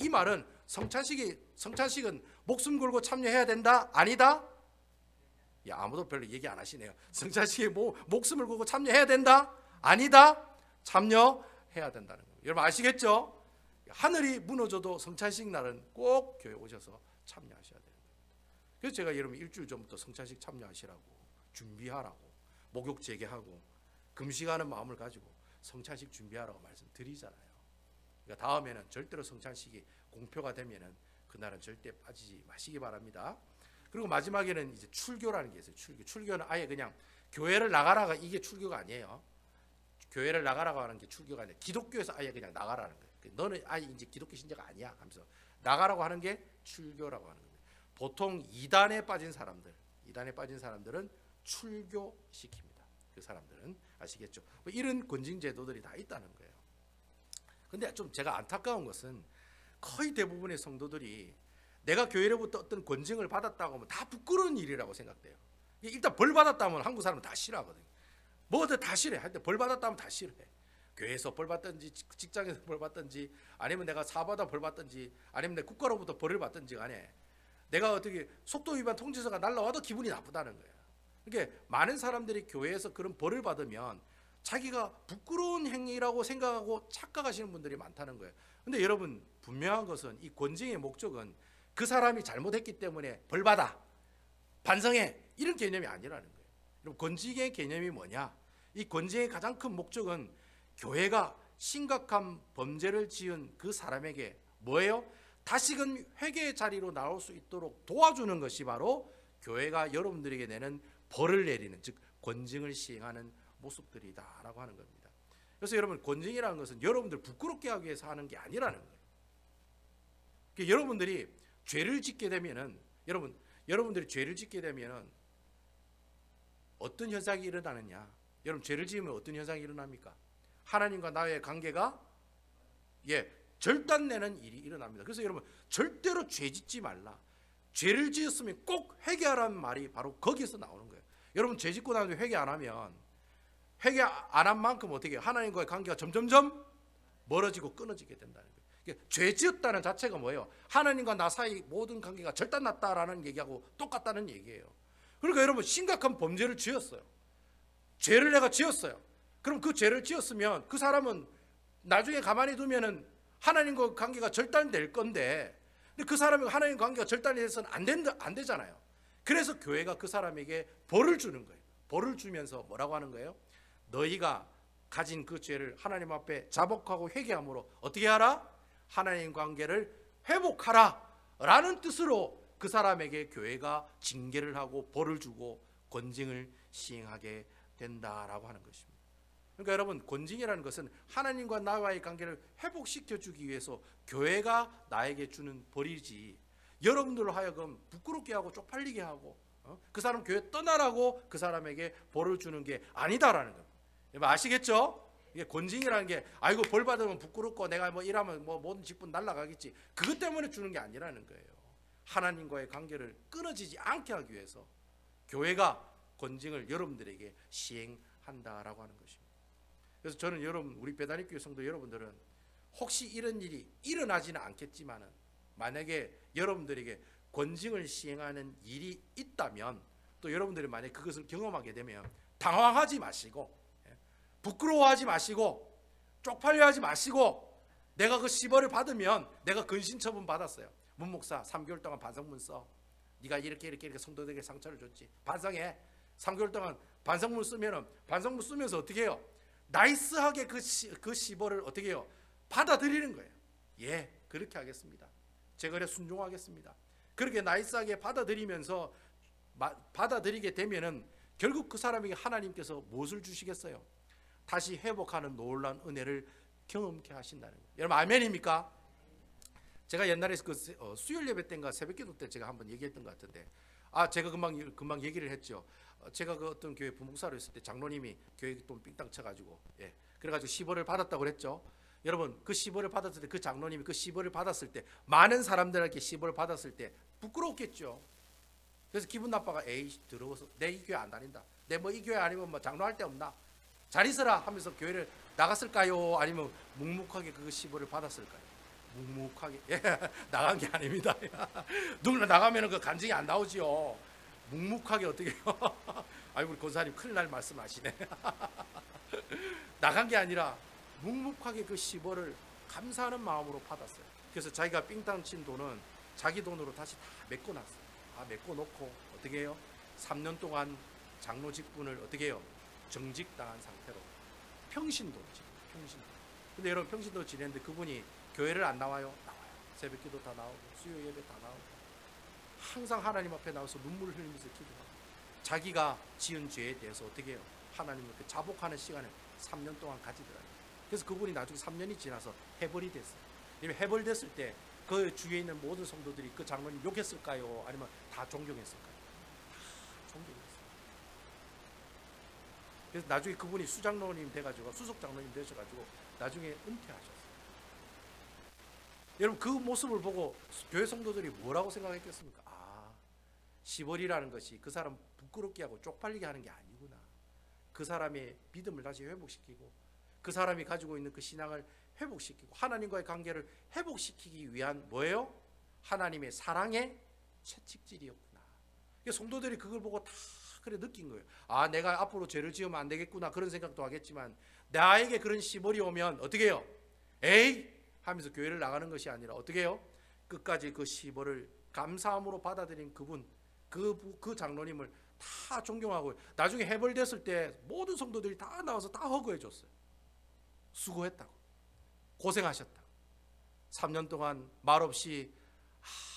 이 말은 성찬식은 목숨 걸고 참여해야 된다? 아니다? 야, 아무도 별로 얘기 안 하시네요. 성찬식에 목숨을 걸고 참여해야 된다? 아니다? 참여해야 된다는 거예요. 여러분 아시겠죠? 하늘이 무너져도 성찬식 날은 꼭 교회 오셔서 참여하셔야 되는 거예요. 그래서 제가 여러분 일주일 전부터 성찬식 참여하시라고 준비하라고 목욕 재개하고 금식하는 마음을 가지고 성찬식 준비하라고 말씀드리잖아요. 그러니까 다음에는 절대로 성찬식이 공표가 되면은 그날은 절대 빠지지 마시기 바랍니다. 그리고 마지막에는 이제 출교라는 게 있어요. 출교는 아예 그냥 교회를 나가라가 이게 출교가 아니에요. 교회를 나가라고 하는 게 출교가 아니에요. 기독교에서 아예 그냥 나가라는 거예요. 너는 아예 이제 기독교 신자가 아니야 하면서 나가라고 하는 게 출교라고 하는 겁니다. 보통 이단에 빠진 사람들은 출교시킵니다. 그 사람들은 아시겠죠? 뭐 이런 권징 제도들이 다 있다는 거예요. 근데 좀 제가 안타까운 것은 거의 대부분의 성도들이 내가 교회로부터 어떤 권징을 받았다고 하면 다 부끄러운 일이라고 생각돼요. 일단 벌 받았다면 한국 사람은 다 싫어하거든요. 뭐든 다 싫어해. 할 때 벌 받았다면 다 싫어해. 교회에서 벌 받든지 직장에서 벌 받든지 아니면 내가 사업하다 벌 받든지 아니면 내 국가로부터 벌을 받든지 간에 내가 어떻게 속도 위반 통지서가 날라와도 기분이 나쁘다는 거예요. 그러니까 많은 사람들이 교회에서 그런 벌을 받으면 자기가 부끄러운 행위라고 생각하고 착각하시는 분들이 많다는 거예요. 근데 여러분 분명한 것은 이 권징의 목적은 그 사람이 잘못했기 때문에 벌 받아 반성해 이런 개념이 아니라는 거예요. 여러분 권징의 개념이 뭐냐? 이 권징의 가장 큰 목적은 교회가 심각한 범죄를 지은 그 사람에게 뭐예요? 다시금 회개의 자리로 나올 수 있도록 도와주는 것이 바로 교회가 여러분들에게 내는 벌을 내리는, 즉 권징을 시행하는 모습들이다라고 하는 겁니다. 그래서 여러분 권징이라는 것은 여러분들 부끄럽게 하기 위해서 하는 게 아니라는 거예요. 그러니까 여러분들이 죄를 짓게 되면은 여러분들이 죄를 짓게 되면은 어떤 현상이 일어나느냐? 여러분 죄를 지으면 어떤 현상이 일어납니까? 하나님과 나의 관계가 절단내는 일이 일어납니다. 그래서 여러분 절대로 죄 짓지 말라. 죄를 지었으면 꼭 회개하라는 말이 바로 거기서 나오는 거예요. 여러분 죄 짓고 나서 회개 안 하면 회개 안 한 만큼 어떻게 해요? 하나님과의 관계가 점점점 멀어지고 끊어지게 된다는 거예요. 그러니까 죄 지었다는 자체가 뭐예요? 하나님과 나 사이 모든 관계가 절단났다라는 얘기하고 똑같다는 얘기예요. 그러니까 여러분 심각한 범죄를 지었어요. 죄를 내가 지었어요. 그럼 그 죄를 지었으면 그 사람은 나중에 가만히 두면은 하나님과 관계가 절단될 건데, 근데 그 사람이 하나님 관계가 절단이 돼서는 안 되잖아요. 그래서 교회가 그 사람에게 벌을 주는 거예요. 벌을 주면서 뭐라고 하는 거예요? 너희가 가진 그 죄를 하나님 앞에 자복하고 회개함으로 어떻게 하라? 하나님 관계를 회복하라 라는 뜻으로 그 사람에게 교회가 징계를 하고 벌을 주고 권징을 시행하게 된다라고 하는 것입니다. 그러니까 여러분 권징이라는 것은 하나님과 나와의 관계를 회복시켜 주기 위해서 교회가 나에게 주는 벌이지, 여러분들로 하여금 부끄럽게 하고 쪽팔리게 하고 그 사람 교회 떠나라고 그 사람에게 벌을 주는 게 아니다라는 겁니다. 여러분 아시겠죠? 이게 권징이라는 게 아이고 벌 받으면 부끄럽고 내가 뭐 일하면 뭐 모든 직분 날아가겠지, 그것 때문에 주는 게 아니라는 거예요. 하나님과의 관계를 끊어지지 않게 하기 위해서 교회가 권징을 여러분들에게 시행한다라고 하는 것입니다. 그래서 저는 여러분, 우리 배단위교회 성도 여러분들은 혹시 이런 일이 일어나지는 않겠지만은 만약에 여러분들에게 권징을 시행하는 일이 있다면, 또 여러분들이 만약 그것을 경험하게 되면 당황하지 마시고 부끄러워하지 마시고 쪽팔려하지 마시고, 내가 그 시벌을 받으면 내가 근신처분 받았어요. 문 목사 3개월 동안 반성문 써. 네가 이렇게 성도들에게 상처를 줬지. 반성해. 3개월 동안 반성문 쓰면은 반성문 쓰면서 어떻게 해요? 나이스하게 그 시벌을 어떻게 해요? 받아들이는 거예요. 예, 그렇게 하겠습니다. 제가 그래 순종하겠습니다. 그렇게 나이스하게 받아들이면서 받아들이게 되면은 결국 그 사람에게 하나님께서 무엇을 주시겠어요? 다시 회복하는 놀라운 은혜를 경험케 하신다는 거예요. 여러분 아멘입니까? 제가 옛날에 그 수요일 예배 때인가 새벽기도 때 제가 한번 얘기했던 것 같은데, 제가 금방 얘기를 했죠. 제가 그 어떤 교회 부목사로 있을 때 장로님이 교회 돈 삥땅 쳐가지고 그래가지고 시벌을 받았다고 그랬죠. 여러분 그 시벌을 받았을 때, 그 장로님이 그 시벌을 받았을 때 많은 사람들에게 시벌을 받았을 때 부끄럽겠죠. 그래서 기분 나빠가 에이 더러워서 내 이 교회 안 다닌다, 내 뭐 이 교회 아니면 뭐 장로할 데 없나, 잘 있어라 하면서 교회를 나갔을까요? 아니면 묵묵하게 그 시벌을 받았을까요? 묵묵하게 나간 게 아닙니다. 누구나 나가면 그 간증이 안 나오지요. 묵묵하게 어떻게 해요? 아이고 우리 권사님 큰일 날 말씀하시네. 나간 게 아니라 묵묵하게 그 시벌을 감사하는 마음으로 받았어요. 그래서 자기가 삥땅 친 돈은 자기 돈으로 다시 다 메꿔놨어요. 메꿔놓고 어떻게 해요? 3년 동안 장로 직분을 어떻게 해요? 정직당한 상태로 평신도지. 평신도. 근데 여러분 평신도 지냈는데 그분이 교회를 안 나와요? 나와요. 새벽기도 다 나오고 수요 예배 다 나오고 항상 하나님 앞에 나와서 눈물을 흘리면서 기도하고 자기가 지은 죄에 대해서 어떻게 해요? 하나님 앞에 자복하는 시간을 3년 동안 가지더라고요. 그래서 그분이 나중에 3년이 지나서 해벌이 됐어요. 해벌됐을 때 그 주위에 있는 모든 성도들이 그 장로님 욕했을까요? 아니면 다 존경했을까요? 다 존경했어요. 그래서 나중에 그분이 수장로님 돼가지고 수석 장로님 되셔가지고 나중에 은퇴하셨어요. 여러분 그 모습을 보고 교회 성도들이 뭐라고 생각했겠습니까? 아, 시벌이라는 것이 그 사람 부끄럽게 하고 쪽팔리게 하는 게 아니구나. 그 사람의 믿음을 다시 회복시키고 그 사람이 가지고 있는 그 신앙을 회복시키고 하나님과의 관계를 회복시키기 위한 뭐예요? 하나님의 사랑의 채찍질이었구나. 성도들이 그걸 보고 다 그래 느낀 거예요. 아, 내가 앞으로 죄를 지으면 안 되겠구나 그런 생각도 하겠지만 나에게 그런 시벌이 오면 어떻게 해요? 에이 하면서 교회를 나가는 것이 아니라 어떻게 해요? 끝까지 그 시벌을 감사함으로 받아들인 그분 그 장로님을 다 존경하고 나중에 해벌됐을 때 모든 성도들이 다 나와서 다 허그해 줬어요. 수고했다고 고생하셨다고 3년 동안 말없이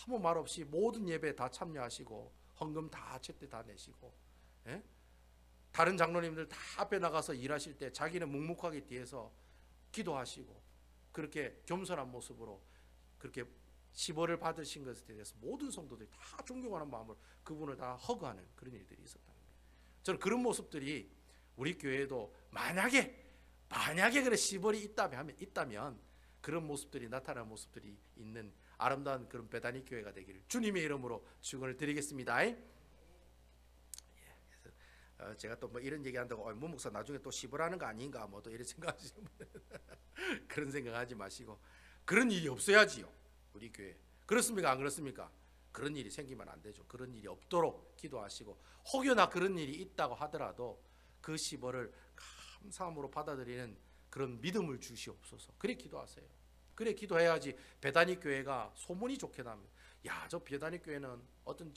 아무 말 없이 모든 예배에 다 참여하시고 헌금 다 제때 다 내시고 예? 다른 장로님들 다 앞에 나가서 일하실 때 자기는 묵묵하게 뒤에서 기도하시고 그렇게 겸손한 모습으로 그렇게 시벌을 받으신 것에 대해서 모든 성도들이 다 존경하는 마음으로 그분을 다 허그하는 그런 일들이 있었다는 거예요. 저는 그런 모습들이 우리 교회에도 만약에 그런 시벌이 있다면 그런 모습들이 나타나는 모습들이 있는 아름다운 그런 베다니 교회가 되기를 주님의 이름으로 축원을 드리겠습니다. 제가 또 뭐 이런 얘기한다고 문 목사 나중에 또 시벌하는 거 아닌가 뭐 또 이런 생각하시는 분은 그런 생각하지 마시고 그런 일이 없어야지요. 우리 교회 그렇습니까? 안 그렇습니까? 그런 일이 생기면 안 되죠. 그런 일이 없도록 기도하시고 혹여나 그런 일이 있다고 하더라도 그 시벌을 감사함으로 받아들이는 그런 믿음을 주시옵소서. 그래 기도하세요. 그래 기도해야지 베다니 교회가 소문이 좋게 납니다. 야, 저 베다니 교회는 어떤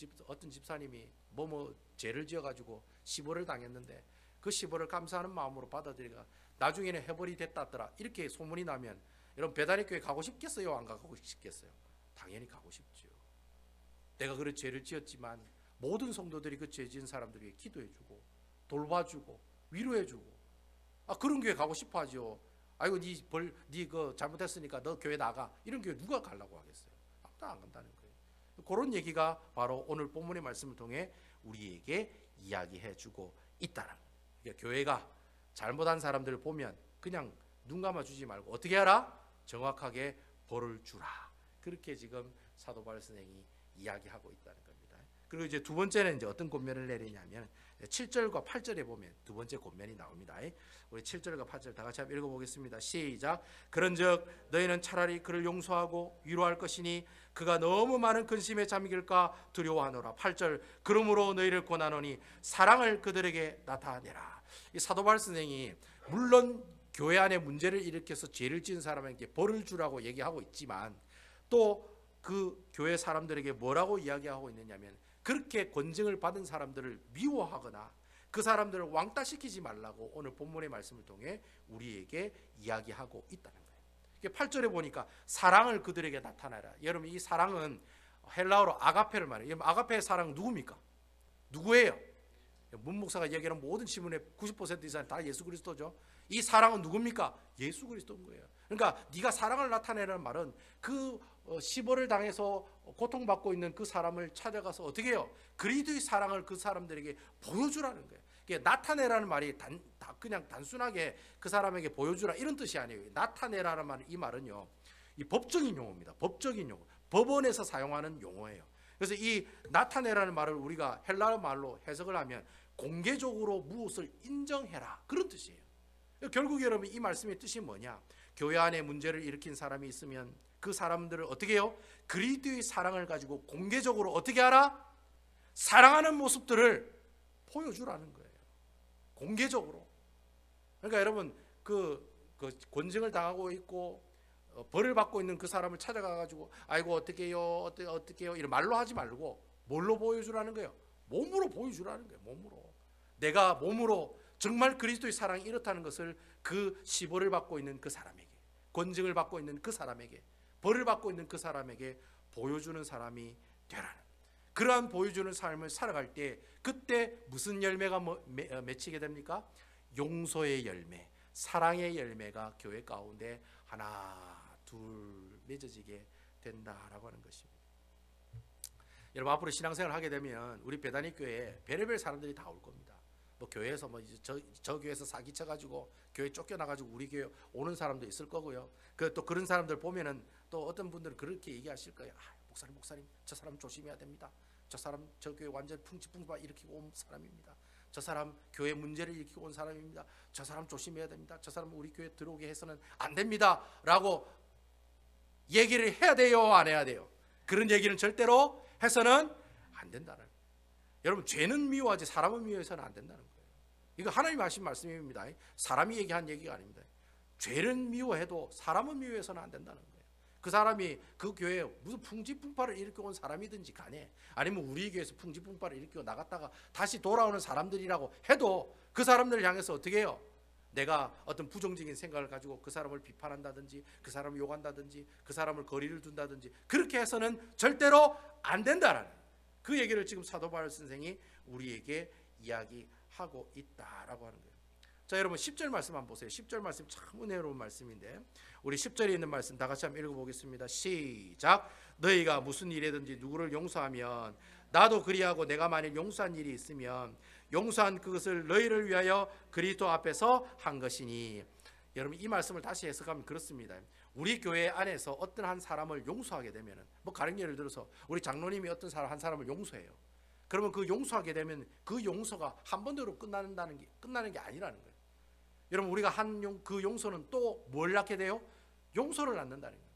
집사님이 뭐 죄를 지어가지고 시벌을 당했는데 그 시벌을 감사하는 마음으로 받아들이가 나중에는 해벌이 됐다더라 이렇게 소문이 나면 여러분 베다니 교회 가고 싶겠어요? 안 가고 싶겠어요? 당연히 가고 싶죠. 내가 그런 죄를 지었지만 모든 성도들이 그 죄 지은 사람들에게 기도해주고 돌봐주고 위로해주고 그런 교회 가고 싶어하죠. 아이고 네 그 잘못했으니까 너 교회 나가 이런 교회 누가 가려고 하겠어요? 아무도 안 간다는 거예요. 그런 얘기가 바로 오늘 본문의 말씀을 통해 우리에게 이야기해주고 있다는 거예요. 그러니까 교회가 잘못한 사람들을 보면 그냥 눈 감아주지 말고 어떻게 하라? 정확하게 벌을 주라. 그렇게 지금 사도 바울 선생이 이야기하고 있다는 겁니다. 그리고 이제 두 번째는 이제 어떤 권면을 내리냐면 7절과 8절에 보면 두 번째 권면이 나옵니다. 우리 7절과 8절 다 같이 한번 읽어보겠습니다. 시작. 그런즉 너희는 차라리 그를 용서하고 위로할 것이니 그가 너무 많은 근심에 잠길까 두려워하노라. 8절. 그러므로 너희를 권하노니 사랑을 그들에게 나타내라. 이 사도 바울 선생이 물론 교회 안에 문제를 일으켜서 죄를 지은 사람에게 벌을 주라고 얘기하고 있지만 또 그 교회 사람들에게 뭐라고 이야기하고 있느냐면 그렇게 권징을 받은 사람들을 미워하거나 그 사람들을 왕따시키지 말라고 오늘 본문의 말씀을 통해 우리에게 이야기하고 있다는 거예요. 8절에 보니까 사랑을 그들에게 나타내라. 여러분 이 사랑은 헬라어로 아가페를 말해요. 아가페의 사랑은 누굽니까? 누구예요? 문 목사가 얘기하는 모든 지문의 90% 이상 다 예수 그리스도죠. 이 사랑은 누굽니까? 예수 그리스도인 거예요. 그러니까 네가 사랑을 나타내라는 말은 그 시벌을 당해서 고통받고 있는 그 사람을 찾아가서 어떻게 해요? 그리스도의 사랑을 그 사람들에게 보여주라는 거예요. 나타내라는 말이 그냥 단순하게 그 사람에게 보여주라 이런 뜻이 아니에요. 나타내라는 말, 이 말은요, 이 법적인 용어입니다. 법적인 용어, 법원에서 사용하는 용어예요. 그래서 이 나타내라는 말을 우리가 헬라어 말로 해석을 하면 공개적으로 무엇을 인정해라 그런 뜻이에요. 결국 여러분 이 말씀의 뜻이 뭐냐? 교회 안에 문제를 일으킨 사람이 있으면 그 사람들을 어떻게 해요? 그리스도의 사랑을 가지고 공개적으로 어떻게 하라? 사랑하는 모습들을 보여주라는 거예요. 공개적으로. 그러니까 여러분 그 권징을 당하고 있고 벌을 받고 있는 그 사람을 찾아가가지고 아이고 어떻게요 이런 말로 하지 말고 뭘로 보여주라는 거예요? 몸으로 보여주라는 거예요. 몸으로. 내가 몸으로 정말 그리스도의 사랑이 이렇다는 것을 그 시벌을 받고 있는 그 사람에게 권징을 받고 있는 그 사람에게, 벌을 받고 있는 그 사람에게 보여주는 사람이 되라는, 그러한 보여주는 삶을 살아갈 때 그때 무슨 열매가 맺히게 됩니까? 용서의 열매, 사랑의 열매가 교회 가운데 하나 둘 맺어지게 된다라고 하는 것입니다. 여러분, 앞으로 신앙생활을 하게 되면 우리 배단위 교회에 별의별 사람들이 다 올 겁니다. 뭐 교회에서 뭐 저 교회에서 사기 쳐가지고 교회 쫓겨나가지고 우리 교회 오는 사람도 있을 거고요. 또 그런 사람들 보면은 또 어떤 분들은 그렇게 얘기하실 거예요. 목사님, 저 사람 조심해야 됩니다. 저 사람 저 교회 완전 풍지풍파 일으키고 온 사람입니다. 저 사람 교회 문제를 일으키고 온 사람입니다. 저 사람 조심해야 됩니다. 저 사람 우리 교회 들어오게 해서는 안 됩니다. 라고 얘기를 해야 돼요, 안 해야 돼요? 그런 얘기는 절대로 해서는 안 된다는 거예요. 여러분, 죄는 미워하지 사람은 미워해서는 안 된다는 거예요. 이거 하나님이 하신 말씀입니다. 사람이 얘기한 얘기가 아닙니다. 죄는 미워해도 사람은 미워해서는 안 된다는 거예요. 그 사람이 그 교회에 무슨 풍지풍파를 일으켜 온 사람이든지 간에, 아니면 우리 교회에서 풍지풍파를 일으켜 나갔다가 다시 돌아오는 사람들이라고 해도 그 사람들을 향해서 어떻게 해요? 내가 어떤 부정적인 생각을 가지고 그 사람을 비판한다든지 그 사람을 욕한다든지 그 사람을 거리를 둔다든지 그렇게 해서는 절대로 안 된다라는 그 얘기를 지금 사도 바울 선생이 우리에게 이야기하고 있다라고 하는 거예요. 자, 여러분 10절 말씀 한번 보세요. 10절 말씀 참 은혜로운 말씀인데 우리 10절에 있는 말씀 다 같이 한번 읽어보겠습니다. 시작. 너희가 무슨 일이든지 누구를 용서하면 나도 그리하고 내가 만일 용서한 일이 있으면 용서한 그것을 너희를 위하여 그리스도 앞에서 한 것이니. 여러분, 이 말씀을 다시 해석하면 그렇습니다. 우리 교회 안에서 어떤 한 사람을 용서하게 되면은, 뭐 가령 예를 들어서 우리 장로님이 어떤 사람 한 사람을 용서해요. 그러면 그 용서하게 되면 그 용서가 한 번으로 끝나는 게 아니라는 거예요. 여러분, 우리가 그 용서는 또 뭘 낳게 돼요? 용서를 낳는다는 거예요.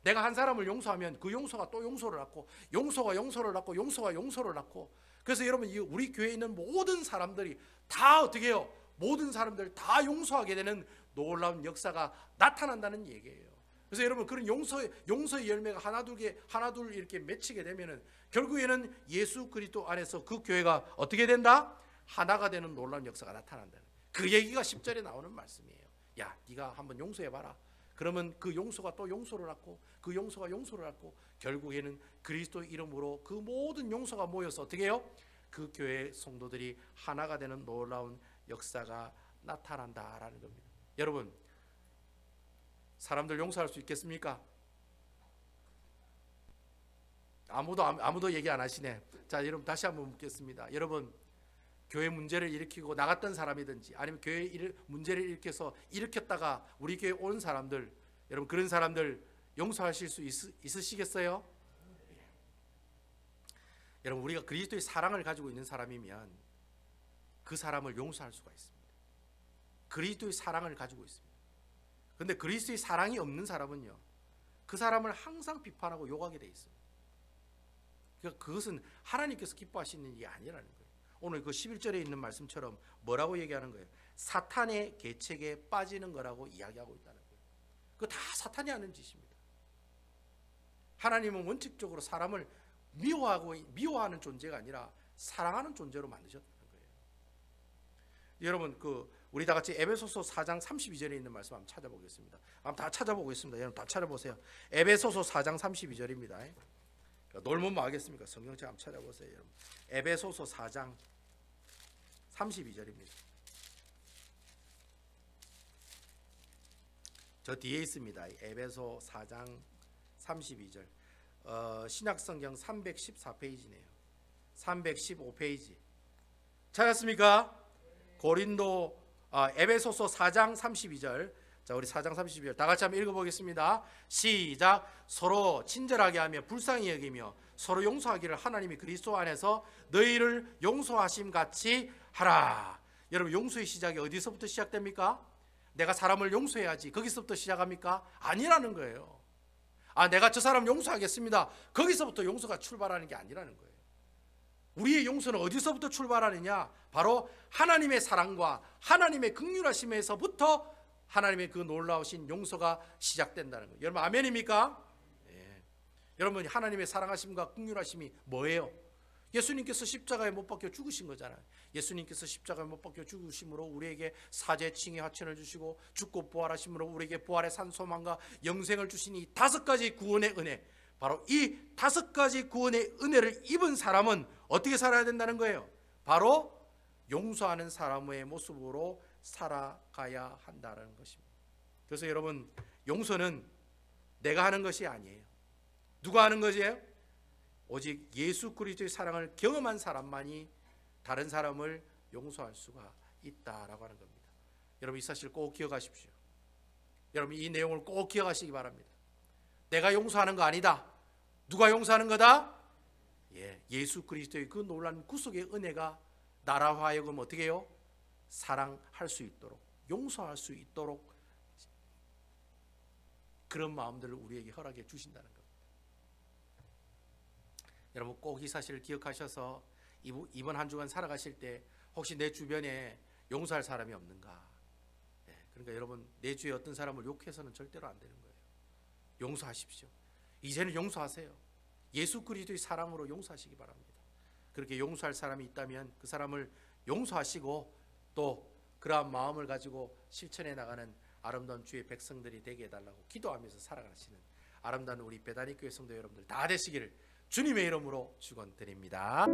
내가 한 사람을 용서하면 그 용서가 또 용서를 낳고, 용서가 용서를 낳고, 용서가 용서를 낳고. 그래서 여러분, 우리 교회에 있는 모든 사람들이 다 어떻게 해요? 모든 사람들 다 용서하게 되는 놀라운 역사가 나타난다는 얘기예요. 그래서 여러분, 그런 용서의 열매가 하나 둘 이렇게 맺히게 되면은 결국에는 예수 그리스도 안에서 그 교회가 어떻게 된다? 하나가 되는 놀라운 역사가 나타난다는, 그 얘기가 10절에 나오는 말씀이에요. 야, 네가 한번 용서해봐라. 그러면 그 용서가 또 용서를 낳고, 그 용서가 용서를 낳고, 결국에는 그리스도 이름으로 그 모든 용서가 모여서 어떻게 해요? 그 교회 성도들이 하나가 되는 놀라운 역사가 나타난다라는 겁니다. 여러분, 사람들 용서할 수 있겠습니까? 아무도 얘기 안 하시네. 자, 여러분 다시 한번 묻겠습니다. 여러분, 교회 문제를 일으키고 나갔던 사람이든지 아니면 교회 문제를 일으켰다가 우리 교회 온 사람들, 여러분 그런 사람들 용서하실 수 있으시겠어요? 예. 여러분, 우리가 그리스도의 사랑을 가지고 있는 사람이면 그 사람을 용서할 수가 있습니다. 그리스도의 사랑을 가지고 있습니다. 그런데 그리스도의 사랑이 없는 사람은요, 그 사람을 항상 비판하고 욕하게 돼 있습니다. 그러니까 그것은 하나님께서 기뻐하시는 일이 아니라는 거예요. 오늘 그 11절에 있는 말씀처럼 뭐라고 얘기하는 거예요? 사탄의 계책에 빠지는 거라고 이야기하고 있다는 거예요. 그거 다 사탄이 하는 짓입니다. 하나님은 원칙적으로 사람을 미워하는 존재가 아니라 사랑하는 존재로 만드셨다는 거예요. 여러분, 우리 다 같이 에베소서 4장 32절에 있는 말씀 한번 찾아보겠습니다. 한번 다 찾아보겠습니다. 여러분 다 찾아보세요. 에베소서 4장 32절입니다. 놀면 뭐 하겠습니까? 성경책 한번 찾아보세요. 여러분, 에베소서 4장 32절입니다. 저 뒤에 있습니다. 에베소 4장 32절. 신약성경 314페이지네요. 315페이지. 찾았습니까? 에베소서 4장 32절. 자, 우리 4장 32절 다 같이 한번 읽어보겠습니다. 시작. 서로 친절하게 하며 불쌍히 여기며 서로 용서하기를 하나님이 그리스도 안에서 너희를 용서하심 같이 하라. 여러분, 용서의 시작이 어디서부터 시작됩니까? 내가 사람을 용서해야지 거기서부터 시작합니까? 아니라는 거예요. 내가 저 사람 용서하겠습니다. 거기서부터 용서가 출발하는 게 아니라는 거예요. 우리의 용서는 어디서부터 출발하느냐? 바로 하나님의 사랑과 하나님의 긍휼하심에서부터 하나님의 그 놀라우신 용서가 시작된다는 거예요. 여러분, 아멘입니까? 예. 여러분, 하나님의 사랑하심과 긍휼하심이 뭐예요? 예수님께서 십자가에 못 박혀 죽으신 거잖아요. 예수님께서 십자가에 못 박혀 죽으심으로 우리에게 사죄, 칭의, 화천을 주시고 죽고 부활하심으로 우리에게 부활의 산 소망과 영생을 주신 이 5가지 구원의 은혜, 바로 이 5가지 구원의 은혜를 입은 사람은 어떻게 살아야 된다는 거예요? 바로 용서하는 사람의 모습으로 살아가야 한다는 것입니다. 그래서 여러분, 용서는 내가 하는 것이 아니에요. 누가 하는 것이에요? 오직 예수 그리스도의 사랑을 경험한 사람만이 다른 사람을 용서할 수가 있다라고 하는 겁니다. 여러분, 이 사실 꼭 기억하십시오. 여러분, 이 내용을 꼭 기억하시기 바랍니다. 내가 용서하는 거 아니다. 누가 용서하는 거다? 예수 그리스도의 그 놀라운 구속의 은혜가 나라 하여금 어떻게 해요? 사랑할 수 있도록, 용서할 수 있도록 그런 마음들을 우리에게 허락해 주신다는 겁니다. 여러분, 꼭 이 사실을 기억하셔서 이번 한 주간 살아가실 때 혹시 내 주변에 용서할 사람이 없는가? 그러니까 여러분, 내 주위에 어떤 사람을 욕해서는 절대로 안 되는 거예요. 용서하십시오. 이제는 용서하세요. 예수 그리스도의 사랑으로 용서하시기 바랍니다. 그렇게 용서할 사람이 있다면 그 사람을 용서하시고 또 그러한 마음을 가지고 실천해 나가는 아름다운 주의 백성들이 되게 해달라고 기도하면서 살아가시는 아름다운 우리 베다니 교회 성도 여러분들 다 되시기를 주님의 이름으로 축원드립니다.